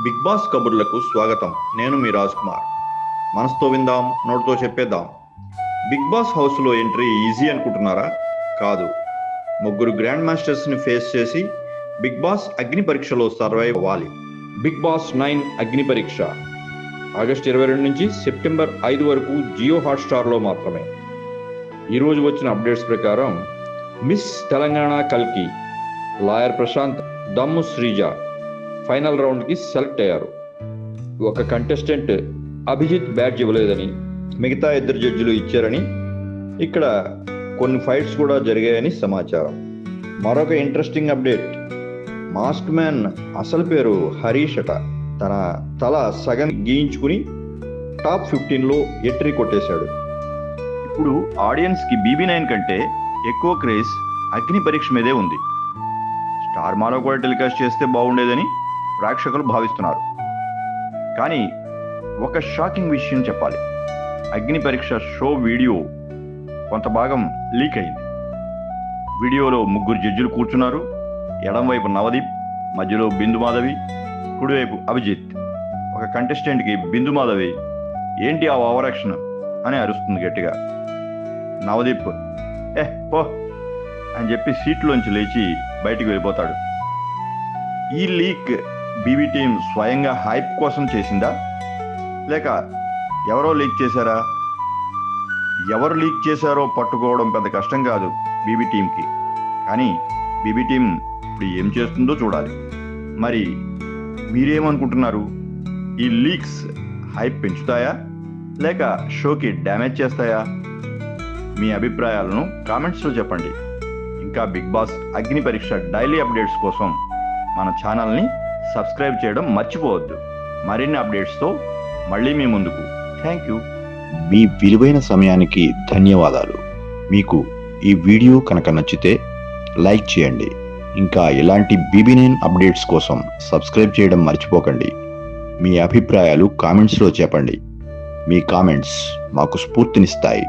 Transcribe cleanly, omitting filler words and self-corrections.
Big boss కబుర్లకు స్వాగతం. నేను మీ రాజ్ కుమార్. మనసుతో విందాం, నోటితో చెప్పేద్దాం. బిగ్ బాస్ హౌస్లో ఎంట్రీ ఈజీ అనుకుంటున్నారా? కాదు. ముగ్గురు గ్రాండ్ మాస్టర్స్ని ఫేస్ చేసి బిగ్ బాస్ అగ్ని పరీక్షలో సర్వైవ్ అవ్వాలి. బిగ్ బాస్ 9 అగ్ని పరీక్ష ఆగస్టు 22 నుంచి సెప్టెంబర్ 5 వరకు జియో హాట్స్టార్లో మాత్రమే. ఈరోజు వచ్చిన అప్డేట్స్ ప్రకారం మిస్ తెలంగాణ కల్కి, లాయర్ ప్రశాంత్, దమ్ము శ్రీజ ఫైనల్ రౌండ్కి సెలెక్ట్ అయ్యారు. ఒక కంటెస్టెంట్ అభిజిత్ బ్యాడ్జ్ ఇవ్వలేదని మిగతా 2 జడ్జిలు ఇచ్చారని, ఇక్కడ కొన్ని ఫైట్స్ కూడా జరిగాయని సమాచారం. మరొక ఇంట్రెస్టింగ్ అప్డేట్, మాస్క్ మ్యాన్ అసలు పేరు హరీష్ అట. తన తల సగం గీయించుకుని టాప్ 15లో ఎంట్రీ కొట్టేశాడు. ఇప్పుడు ఆడియన్స్కి BB9 కంటే ఎక్కువ క్రేజ్ అగ్ని పరీక్ష మీదే ఉంది. స్టార్ మాలో కూడా టెలికాస్ట్ చేస్తే బాగుండేదని ప్రేక్షకులు భావిస్తున్నారు. కానీ ఒక షాకింగ్ విషయం చెప్పాలి. అగ్ని పరీక్ష షో వీడియో కొంత భాగం లీక్ అయింది. వీడియోలో 3 జడ్జిలు కూర్చున్నారు. ఎడంవైపు నవదీప్, మధ్యలో బిందు మాధవి, కుడివైపు అభిజిత్. ఒక కంటెస్టెంట్కి బిందు మాధవి ఏంటి ఆ ఓవర్ యాక్షన్ అని అరుస్తుంది గట్టిగా. నవదీప్ పో అని చెప్పి సీట్లోంచి లేచి బయటికి వెళ్ళిపోతాడు. ఈ లీక్ బీబీ టీం స్వయంగా హైప్ కోసం చేసిందా, లేక ఎవరో లీక్ చేశారా? ఎవరు లీక్ చేశారో పట్టుకోవడం పెద్ద కష్టం కాదు బీబీ టీంకి. కానీ బీబీ టీం ఇప్పుడు ఏం చేస్తుందో చూడాలి. మరి మీరేమనుకుంటున్నారు? ఈ లీక్స్ హైప్ పెంచుతాయా, లేక షోకి డ్యామేజ్ చేస్తాయా? మీ అభిప్రాయాలను కామెంట్స్లో చెప్పండి. ఇంకా బిగ్ బాస్ అగ్ని పరీక్ష డైలీ అప్డేట్స్ కోసం మన ఛానల్ని సబ్స్క్రైబ్ చేయడం మర్చిపోవద్దు. మరిన్ని అప్డేట్స్తో మళ్ళీ మీ ముందుకు. Thank you. మీ విలువైన సమయానికి ధన్యవాదాలు. మీకు ఈ వీడియో కనుక నచ్చితే లైక్ చేయండి. ఇంకా ఇలాంటి BB9 అప్డేట్స్ కోసం సబ్స్క్రైబ్ చేయడం మర్చిపోకండి. మీ అభిప్రాయాలు కామెంట్స్లో చెప్పండి. మీ కామెంట్స్ మాకు స్ఫూర్తినిస్తాయి.